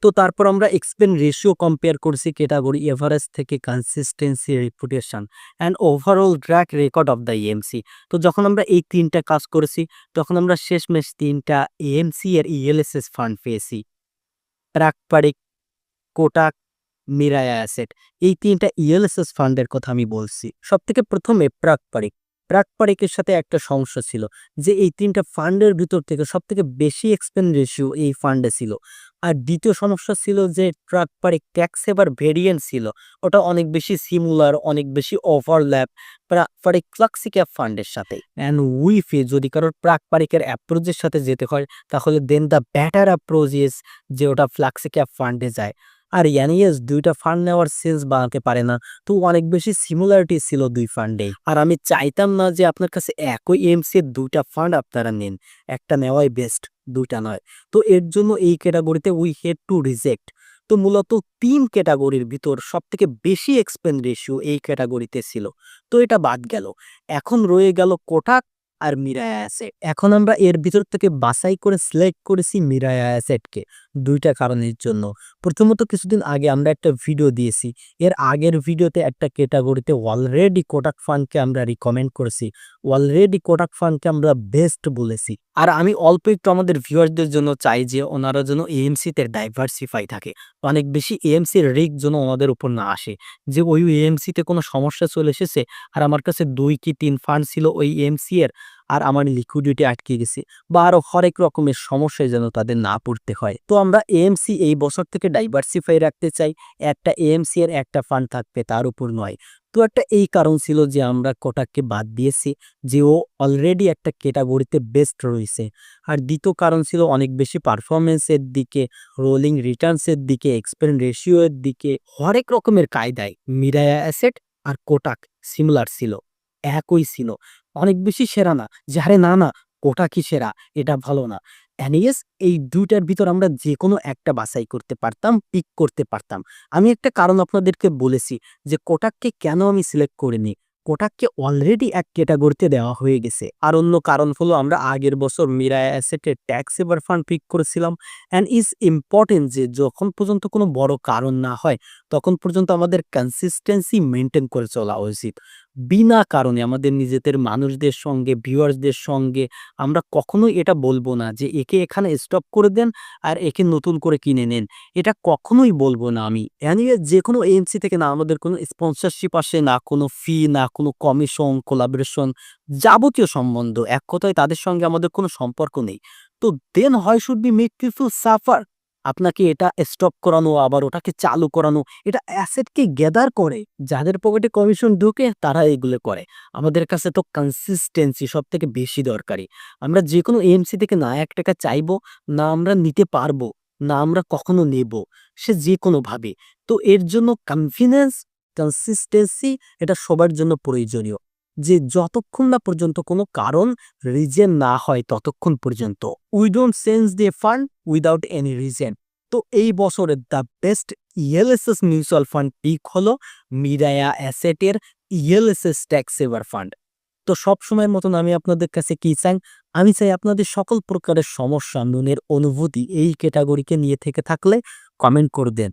তো তারপর আমরা এক্সপেন্স রেশিও কম্পেয়ার করছি ক্যাটাগরি এভারেজ থেকে consistency, reputation and overall track record of the AMC. তো যখন আমরা এই ৩ টা কাজ করেছি, তখন আমরা শেষমেশ ৩ টা এএমসি এর ইএলএসএস ফান্ড পেয়েছি। প্রাকপারিক, কোটাক, মিরায়া অ্যাসেট, এই ৩ টা ইএলএসএস ফান্ডের কথা আমি বলছি। সবথেকে ১ম এ প্রাকপারিক। প্রাকপারিকের সাথে একটা সমস্যা ছিল যে এই ৩ টা ফান্ডের ভিতর থেকে সবথেকে বেশি এক্সপেন্স রেশিও এই ফান্ডে ছিল। আর ২য় সমস্যা ছিল যে প্রাকপারিক ট্যাক্স সেভার ভেরিয়েন্ট ছিল। ওটা অনেক বেশি সিমিলার, অনেক বেশি ওভারল্যাপ প্রাকপারিক ফ্লাক্সি ক্যাপ ফান্ডের সাথে। অ্যান্ড উই ফিল যদি কারোর প্রাকপারিকের অ্যাপ্রোচের সাথে যেতে হয়, তাহলে দেন দ্য বেটার অ্যাপ্রোচ ইজ যে ওটা ফ্লাক্সি ক্যাপ ফান্ডে যায়। আর ইয়ানিয়েস ২ টা ফান্ড নেওয়ার সেন্স বানাতে পারে না। তো অনেক বেশি সিমিলারিটি ছিল ২ ফান্ডেই। আর আমি চাইতাম না যে আপনার কাছে একই এএমসি এর ২ টা ফান্ড আপনারা নিন। একটা নেওয়াই বেস্ট, ২ টা নয়। তো এর জন্য এই ক্যাটাগরিতে উই হ্যাড টু রিজেক্ট। তো মূলত ৩ ক্যাটাগরির ভিতর সবথেকে বেশি এক্সপেন্স রেশিও এই ক্যাটাগরিতে ছিল। তো এটা বাদ গেল। এখন রয়ে গেল কোটাক আর মিরায়া অ্যাসেট। এখন আমরা এর ভিতর থেকে বাছাই করে সিলেক্ট করেছি মিরায়া অ্যাসেটকে ২ টা কারণের জন্য। প্রথমত কিছুদিন আগে আমরা একটা ভিডিও দিয়েছি। এর আগের ভিডিওতে একটা ক্যাটাগরিতে অলরেডি কোটাক ফান্ডকে আমরা রিকমেন্ড করেছি। অলরেডি কোটাক ফান্ডকে আমরা বেস্ট বলেছি। আর আমি অল্প একটু আমাদের ভিউয়ারদের জন্য চাই যে ওনারা যেন এএমসি তে ডাইভার্সিফাই থাকে। অনেক বেশি এএমসি এর রিস্ক যেন ওনাদের উপর না আসে। যে ওই এএমসি তে কোনো সমস্যা চলে এসেছে আর আমার কাছে ২ কি ৩ ফান্ড ছিল ওই এএমসি এর, আর আমার লিকুইডিটি আটকে গেছে বা আরো হরেক রকমের সমস্যায় যেন তাদের না পড়তে হয়। তো আমরা এএমসি এই বছর থেকে ডাইভার্সিফাই রাখতে চাই। একটা এএমসি এর একটা ফান্ড থাকবে, তার উপর নয়। তো একটা এই কারণ ছিল যে আমরা কোটাককে বাদ দিয়েছি, যে ও অলরেডি একটা ক্যাটাগরিতে বেস্ট রয়েছে। আর ২য় কারণ ছিল অনেক বেশি পারফরম্যান্স এর দিকে, রোলিং রিটার্নস এর দিকে, এক্সপেন্স রেশিও এর দিকে, হরেক রকমের কায়দায় মিরায়া অ্যাসেট আর কোটাক সিমিলার ছিল, একই ছিল। অনেক বেশি সেরা না যে আরে না, কোটাকই সেরা, এটা ভালো না। এনিওয়েজ এই ২ টার ভিতর আমরা যেকোনো একটা বাছাই করতে পারতাম, পিক করতে পারতাম। আমি একটা কারণ আপনাদেরকে বলেছি যে কোটাককে কেন আমি সিলেক্ট করিনি। কোটাককে অলরেডি এক ক্যাটাগরিতে দেওয়া হয়ে গেছে। আর অন্য কারণ হলো আমরা আগের বছর মিরায়া অ্যাসেটের ট্যাক্স সেভার ফান্ড পিক করেছিলাম। অ্যান্ড ইজ ইম্পর্টেন্ট যে যখন পর্যন্ত কোনো বড় কারণ না হয়, তখন পর্যন্ত আমাদের কনসিস্টেন্সি মেইনটেইন করে চলা উচিত। বিনা কারণে আমাদের নিজেদের মানুষদের সঙ্গে, ভিউয়ার্সদের সঙ্গে আমরা কখনোই এটা বলব না যে একে এখানে স্টপ করে দেন আর একে নতুন করে কিনে নেন। এটা কখনোই বলব না আমি। এনিওয়ে যেকোনো এএমসি থেকে না আমাদের কোনো স্পন্সরশিপ আসে, না কোনো ফি, না কোনো কমিশন, কোলাবোরেশন, যাবতীয় সম্বন্ধ। এক কথায় তাদের সঙ্গে আমাদের কোনো সম্পর্ক নেই। তো then why should be make people suffer? আপনাকে এটা স্টপ করানো আবার ওটাকে চালু করানো, এটা অ্যাসেটকে গ্যাদার করে। যাদের পকেটে কমিশন ঢুকে তারা এগুলো করে। আমাদের কাছে তো কনসিস্টেন্সি সবথেকে বেশি দরকারি। আমরা যেকোনো এএমসি থেকে না ৳১ চাইবো, না আমরা নিতে পারবো, না আমরা কখনো নেব। সে যেকোনোভাবে। তো এর জন্য কনফিডেন্স, কনসিস্টেন্সি এটা সবার জন্য প্রয়োজনীয়। যে যতক্ষণ না পর্যন্ত কোনো কারণ রিজন না হয় ততক্ষণ পর্যন্ত। We don't change the fund without any reason. তো এই বছরের the best ELSS mutual fund pick হলো মিরায়া অ্যাসেটের ইএলএসএস ট্যাক্স সেভার ফান্ড। তো সবসময়ের মতন আমি আপনাদের কাছে কি চাই? আমি চাই আপনাদের সকল প্রকারের সমস্যা, মনের অনুভূতি এই ক্যাটাগরিকে নিয়ে থেকে থাকলে কমেন্ট করে দেন।